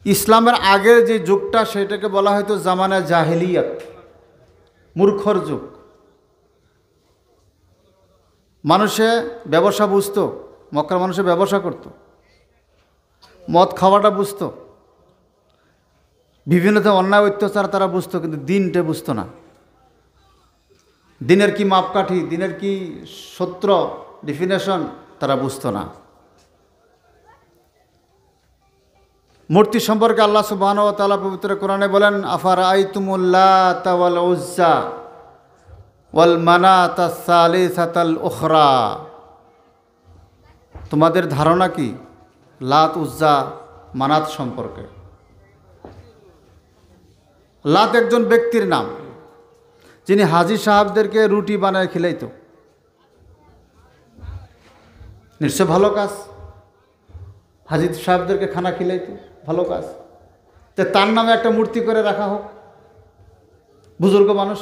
ইসলামের আগের যে যুগটা সেটাকে বলা হয়তো জামানা জাহেলিয়াত, মূর্খর যুগ। মানুষে ব্যবসা বুঝতো, মক্কার মানুষে ব্যবসা করত, মদ খাওয়াটা বুঝতো, বিভিন্ন অন্যায় অত্যাচার তারা বুঝতো, কিন্তু দিনটা বুঝতো না। দিনের কি মাপকাঠি, দিনের কি সূত্র, ডেফিনেশন তারা বুঝতো না। মূর্তি সম্পর্কে আল্লাহ সুবহানাহু ওয়া তাআলা পবিত্র কোরআনে বলেন, আফারাআইতুমুল লাতা ওয়াল উজ্জা ওয়াল মানাতা সালিসাতাল উখরা। তোমাদের ধারণা কি লাত, উজ্জা, মানাত সম্পর্কে? লাত একজন ব্যক্তির নাম, যিনি হাজী সাহেবদেরকে রুটি বানায় খিলাইত। নিশ্চয় ভালো কাজ, হাজী সাহেবদেরকে খানা খিলাইত, ভালো কাজ। তো তার নামে একটা মূর্তি করে রাখা হোক, বুজুর্গ মানুষ।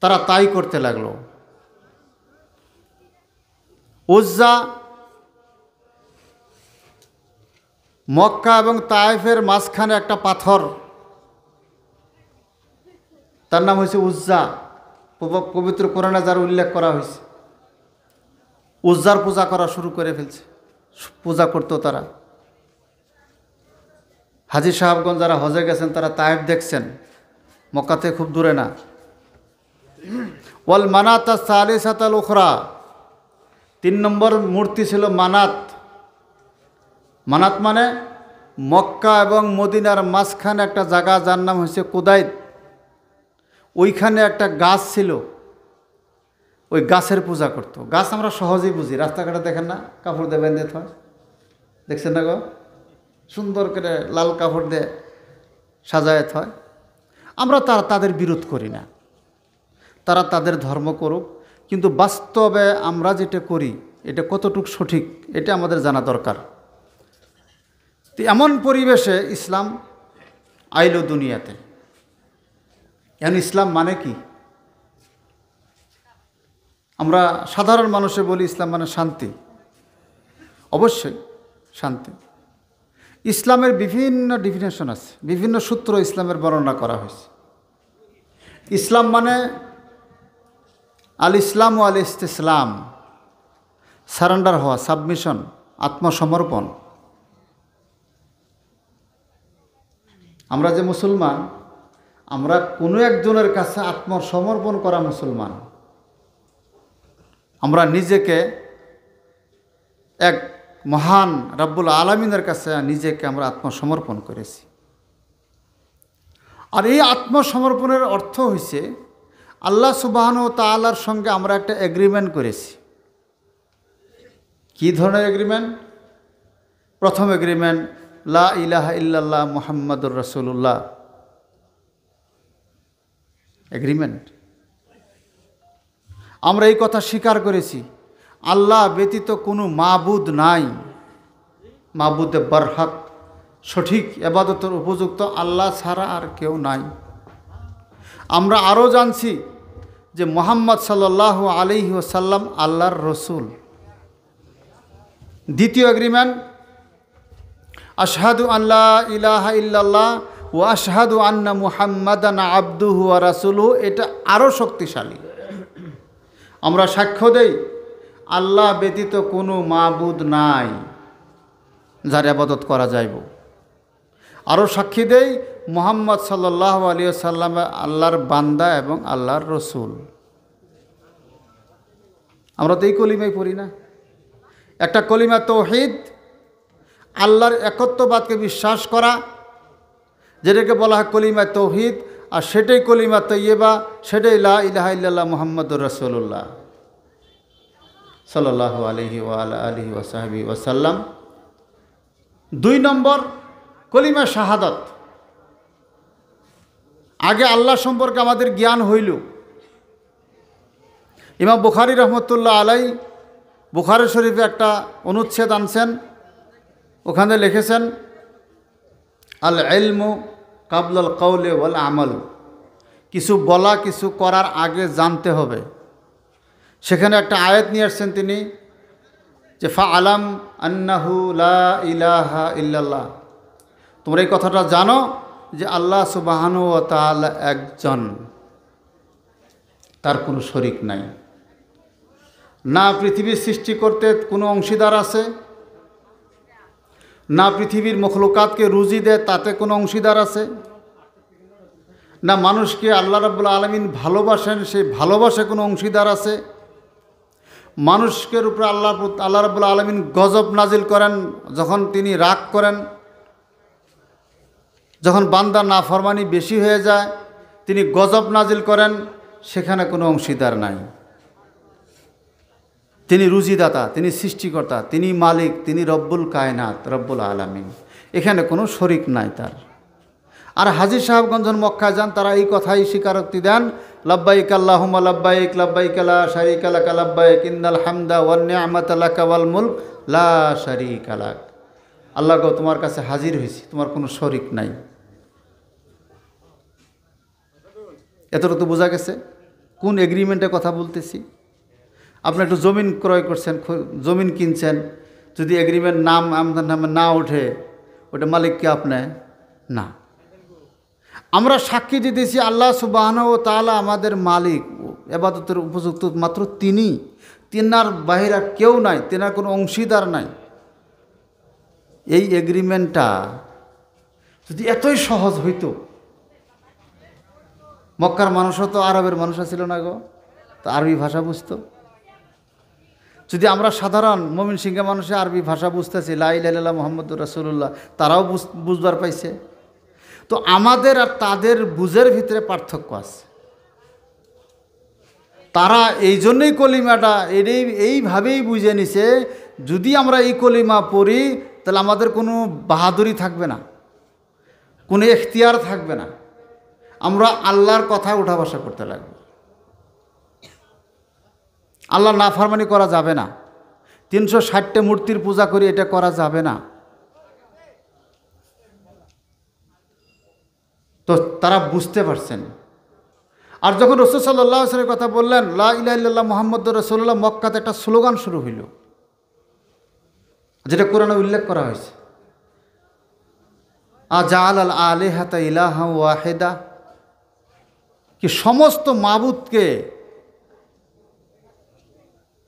তারা তাই করতে লাগলো। উজ্জা মক্কা এবং তায়েফের মাঝখানে একটা পাথর, তার নাম হয়েছে উজ্জা। পবিত্র কোরআনে যার উল্লেখ করা হয়েছে, উজ্জার পূজা করা শুরু করে ফেলছে, পূজা করতো তারা। হাজী সাহেবগঞ্জ যারা হজে গেছেন তারা তায়েফ দেখছেন, মক্কাতে খুব দূরে না। ওয়াল মানাতা সালিসাতাল উখরা, 3 নম্বর মূর্তি ছিল মানাত। মানাত মানে মক্কা এবং মদিনার মাঝখানে একটা জায়গা, যার নাম হচ্ছে কুদাইত। ওইখানে একটা গাছ ছিল, ওই গাছের পূজা করত। গাছ আমরা সহজেই বুঝি, রাস্তাঘাটে দেখেন না, কাপড় দিয়ে বেঁধে হয়, দেখছেন না গো, সুন্দর করে লাল কাপড় দিয়ে সাজায়ত হয়। আমরা তাদের বিরোধ করি না, তারা তাদের ধর্ম করুক, কিন্তু বাস্তবে আমরা যেটা করি এটা কতটুকু সঠিক এটা আমাদের জানা দরকার। তো এমন পরিবেশে ইসলাম আইলো দুনিয়াতে। এখন ইসলাম মানে কি? আমরা সাধারণ মানুষে বলি ইসলাম মানে শান্তি। অবশ্যই শান্তি। ইসলামের বিভিন্ন ডেফিনেশন আছে, বিভিন্ন সূত্র ইসলামের বর্ণনা করা হয়েছে। ইসলাম মানে আল ইসলাম ও আল ইস্তিসলাম, সারেন্ডার হওয়া, সাবমিশন, আত্মসমর্পণ। আমরা যে মুসলমান, আমরা কোনো একজনের কাছে আত্মসমর্পণ করা মুসলমান। আমরা নিজেকে এক মহান রব্বুল আলামিনের কাছে নিজেকে আমরা আত্মসমর্পণ করেছি। আর এই আত্মসমর্পণের অর্থ হইছে আল্লাহ সুবহানাহু ওয়া তাআলার সঙ্গে আমরা একটা এগ্রিমেন্ট করেছি। কি ধরনের এগ্রিমেন্ট? প্রথম এগ্রিমেন্ট লা ইলাহা ইল্লাল্লাহ মুহাম্মাদুর রাসূলুল্লাহ এগ্রিমেন্ট। আমরা এই কথা স্বীকার করেছি আল্লাহ ব্যতীত কোনো মাবুদ নাই, মাবুদে বরহক, সঠিক ইবাদতের উপযুক্ত আল্লাহ ছাড়া আর কেউ নাই। আমরা আরও জানছি যে মুহাম্মদ সাল্লাল্লাহু আলাইহি ওয়াসাল্লাম আল্লাহর রসুল। দ্বিতীয় এগ্রিমেন্ট আশহাদু আল্লা ইলাহা ইল্লাল্লাহ ওয়া আশহাদু আন্না মুহাম্মাদান আবদুহু ওয়া রাসূলুহু। এটা আরও শক্তিশালী। আমরা সাক্ষ্য দেই আল্লাহ ব্যতীত কোনো মাবুদ নাই যার ইবাদত করা যাইব। আরও সাক্ষী দেই মুহাম্মদ সাল্লাল্লাহু আলাইহি ওয়াসাল্লাম আল্লাহর বান্দা এবং আল্লাহর রসুল। আমরা তো এই কলিমাই পড়ি না। একটা কলিমা তাওহীদ, আল্লাহর একত্ববাদকে বিশ্বাস করা, যেটাকে বলা হয় কলিমা তাওহীদ। আর সেটাই কলিমা তৈয়বা, সেটাই লা ইলাহা ইল্লাল্লাহ মুহাম্মাদুর রাসূলুল্লাহ সাল্লাল্লাহু আলাইহি ওয়া আলা আলিহি ওয়া সাহবিহি ওয়া সাল্লাম। 2 নম্বর কলিমা শাহাদাত। আগে আল্লাহ সম্পর্কে আমাদের জ্ঞান হইল। ইমাম বুখারী রহমতুল্লাহ আলাই বুখারী শরীফে একটা অনুচ্ছেদ আনছেন, ওখানে লিখেছেন আল ইলমু কাবলাল কওলি ওয়াল আমাল। কিছু বলা, কিছু করার আগে জানতে হবে। সেখানে একটা আয়াত নিয়ে আসছেন তিনি, যে ফাআলাম আন্নাহু লা ইলাহা ইল্লাল্লাহ, তোমরা এই কথাটা জানো যে আল্লাহ সুবহানাহু ওয়া তাআলা একজন, তার কোনো শরিক নাই। না পৃথিবীর সৃষ্টি করতে কোনো অংশীদার আছে, না পৃথিবীর মখলুকাতকে রুজি দেয় তাতে কোনো অংশীদার আছে, না মানুষকে আল্লাহ রাব্বুল আলামিন ভালোবাসেন সেই ভালোবাসে কোনো অংশীদার আছে। মানুষের উপরে আল্লাহ রাব্বুল আলামিন গজব নাজিল করেন যখন তিনি রাগ করেন, যখন বান্দার নাফরমানি বেশি হয়ে যায় তিনি গজব নাজিল করেন, সেখানে কোনো অংশীদার নাই। তিনি রুজিদাতা, তিনি সৃষ্টিকর্তা, তিনি মালিক, তিনি রব্বুল কায়নাত, রব্বুল আলামিন, এখানে কোনো শরিক নাই তার। আর হাজী সাহেবগঞ্জ যখন মক্কায় যান তারা এই কথাই স্বীকারোক্তি দেন, লাব্বাইক আল্লাহুম্মা লাব্বাইক, লাব্বাইক লা শারীকা লাকা লাব্বাইক, ইন্নাল হামদা ওয়ান নি'মাতা লাকা ওয়াল মুলক লা শারীকা লাক। আল্লাহ গো, তোমার কাছে হাজির হয়েছি, তোমার কোনো শরিক নাই। এতটা তো বোঝা গেছে কোন এগ্রিমেন্টের কথা বলতেছি। আপনি একটু জমিন ক্রয় করছেন, জমিন কিনছেন, যদি এগ্রিমেন্ট নাম আপনার নামে না ওঠে ওটা মালিককে আপনি না। আমরা সাক্ষী দিতেছি আল্লাহ সুবহানাহু ওয়া তাআলা আমাদের মালিক, ইবাদতের উপযুক্ত মাত্র তিনি, তিনার বাহিরে আর কেউ নাই, তিনার কোনো অংশীদার নাই। এই এগ্রিমেন্টটা যদি এতই সহজ হইতো, মক্কার মানুষও তো আরবের মানুষ ছিল না গো, তো আরবি ভাষা বুঝতো। যদি আমরা সাধারণ মুমিন সিংহে মানুষে আরবি ভাষা বুঝতেছি, লা ইলাহা ইল্লাল্লাহ মুহাম্মাদুর রাসূলুল্লাহ, তারাও বুঝবার পাইছে। তো আমাদের আর তাদের বুঝের ভিতরে পার্থক্য আছে। তারা এই জন্যই কলিমাটা এইভাবেই বুঝে নিছে, যদি আমরা এই কলিমা পড়ি তাহলে আমাদের কোনো বাহাদুরি থাকবে না, কোনো এখতিয়ার থাকবে না, আমরা আল্লাহর কথা উঠা বসা করতে লাগবে, আল্লাহ নাফরমানি করা যাবে না, 360টা মূর্তির পূজা করি এটা করা যাবে না। তো তারা বুঝতে পারছেন। আর যখন রাসূল সাল্লাল্লাহু আলাইহি ওয়াসাল্লামের কথা বললেন লা ইলাহা ইল্লাল্লাহ মুহাম্মাদুর রাসূলুল্লাহ, মক্কাতে একটা স্লোগান শুরু হইল, যেটা কোরআনে উল্লেখ করা হয়েছে, আজাআলাল আলিহাতা ইলাহা ওয়াহিদা, কি সমস্ত মাবুদকে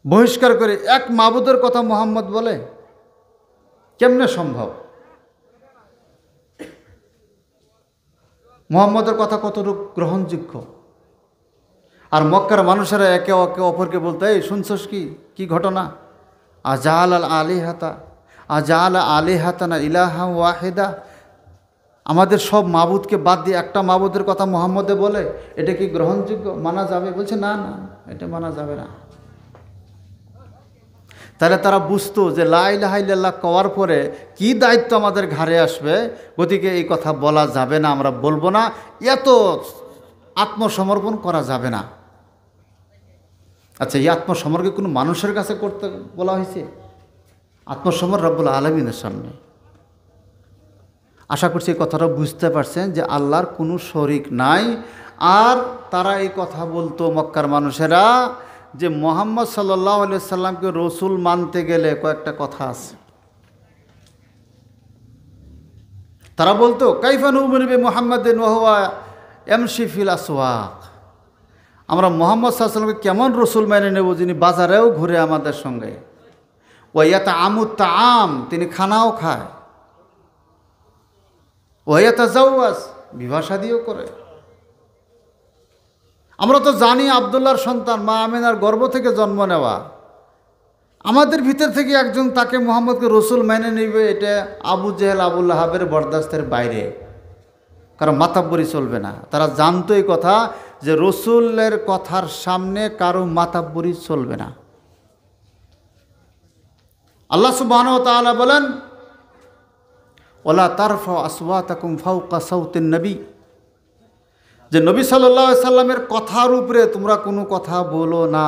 বহিষ্কার করে এক মাবুদের কথা মুহাম্মদ বলে, কেমনে সম্ভব? মুহাম্মদের কথা কতটুকু গ্রহণযোগ্য? আর মক্কার মানুষেরা একে অপরকে বলতে, এই শুনছস কি ঘটনা? আজাআলাল আলিহাতানা ইলাহা ওয়াহিদা, আমাদের সব মাবুদকে বাদ দিয়ে একটা মাবুদের কথা মুহাম্মদে বলে, এটা কি গ্রহণযোগ্য, মানা যাবে? বলছে না না, এটা মানা যাবে না। তাহলে তারা বুঝতো যে লা ইলাহা ইল্লাল্লাহ কওয়ার পরে কি দায়িত্ব আমাদের ঘাড়ে আসবে, গতিকে এই কথা বলা যাবে না, আমরা বলবো না, এত আত্মসমর্পণ করা যাবে না। আচ্ছা, এই আত্মসমর্পণ কোনো মানুষের কাছে করতে বলা হয়েছে? আত্মসমর্পণ রব্বুল আলামিনের সামনে। আশা করছি এই কথাটা বুঝতে পারছেন যে আল্লাহর কোনো শরিক নাই। আর তারা এই কথা বলতো মক্কার মানুষেরা যে মুহাম্মদ সাল্লাল্লাহু আলাইহি সাল্লামকে রসুল মানতে গেলে কয়েকটা কথা আছে। তারা বলতো কাইফা নুমিনু বিমুহাম্মাদিন ওয়া হুয়া ইয়ামশি ফিল আসওয়াক, আমরা মুহাম্মদ সাল্লাল্লাহু আলাইহি সাল্লামকে কেমন রসুল মেনে নেব যিনি বাজারেও ঘুরে আমাদের সঙ্গে, ওয়া ইয়াতাআমুত তাআম, তিনি খানাও খায়, ওয়া ইয়াতাজাওয়াজ, বিবাহ শাদীও করে। আমরা তো জানি আব্দুল্লাহর সন্তান, মা আমিনার গর্ভ থেকে জন্ম নেওয়া, আমাদের ভিতর থেকে একজন তাকে মুহাম্মদকে রসুল মেনে নেবে, এটা আবু জেহেল আবু লাহাবের বরদাস্তের বাইরে, কারণ মাতাব্বরি চলবে না। তারা জানতো এই কথা যে রসুলের কথার সামনে কারো মাতাব্বরি চলবে না। আল্লাহ সুবহানাহু ওয়া তাআলা বলেন ওয়ালা তারফাউ আসওয়াতাকুম ফাওকা সাওতিন নবী, যে নবী সাল্লাল্লাহু আলাইহি সাল্লামের কথার উপরে তোমরা কোনো কথা বলো না।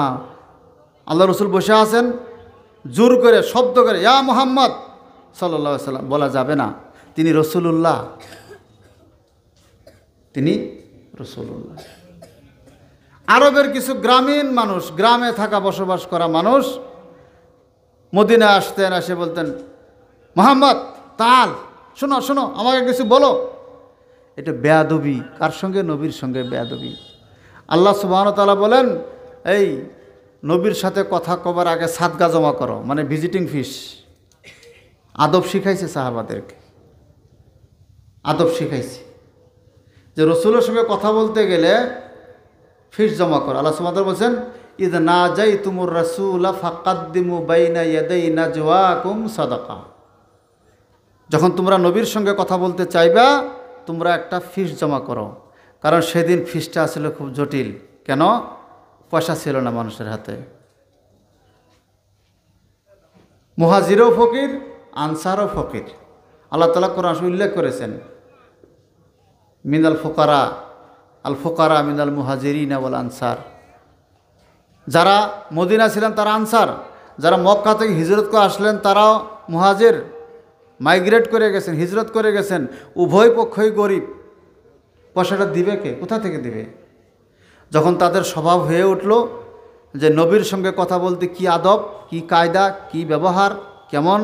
আল্লাহ রসুল বসে আছেন, জোর করে শব্দ করে ইয়া মুহাম্মদ সাল্লাল্লাহু আলাইহি সাল্লাম বলা যাবে না, তিনি রসুলুল্লাহ, তিনি রসুলুল্লাহ। আরবের কিছু গ্রামীণ মানুষ, গ্রামে থাকা বসবাস করা মানুষ, মদিনায় আসতেন, এসে বলতেন, মোহাম্মদ তাল, শোনো শোনো, আমাকে কিছু বলো। এটা বেয়াদবি, কার সঙ্গে? নবীর সঙ্গে বেয়াদবি। আল্লাহ সুবহানাহু ওয়া তাআলা বলেন, এই নবীর সাথে কথা কবার আগে সাদকা জমা করো, মানে ভিজিটিং ফিস। আদব শিখাইছে সাহাবাদেরকে, আদব শিখাইছে যে রসুলের সঙ্গে কথা বলতে গেলে ফিস জমা করো। আল্লাহ সুবহানাহু ওয়া তাআলা বলছেন, ইদ নাজাইতুমুর রাসূলা ফাকাদ্দিমু বাইনা ইয়াদাই নাজওয়াকুম সাদাকা। যখন তোমরা নবীর সঙ্গে কথা বলতে চাইবা, তোমরা একটা ফিস জমা করো। কারণ সেদিন ফিসটা আসলে খুব জটিল। কেন? পয়সা ছিল না মানুষের হাতে। মুহাজিরও ফকির, আনসারও ফকির। আল্লাহ তাআলা কোরআন উল্লেখ করেছেন, মিনাল ফুকারা আল ফুকারা মিনাল মুহাজিরিনা ওয়াল আনসার। যারা মদিনা ছিলেন তারা আনসার, যারা মক্কা থেকে হিজরত করে আসলেন তারাও মুহাজির, মাইগ্রেট করে গেছেন, হিজরত করে গেছেন। উভয় পক্ষই গরিব। পয়সাটা দিবে কে? কোথা থেকে দিবে? যখন তাদের স্বভাব হয়ে উঠল যে নবীর সঙ্গে কথা বলতে কি আদব, কি কায়দা, কি ব্যবহার, কেমন,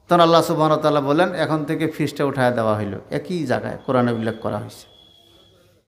তখন আল্লাহ সুবহানাহু ওয়া তাআলা বলেন, এখন থেকে ফিসটা উঠায় দেওয়া হইল। একই জায়গায় কোরআনে উল্লেখ করা হয়েছে।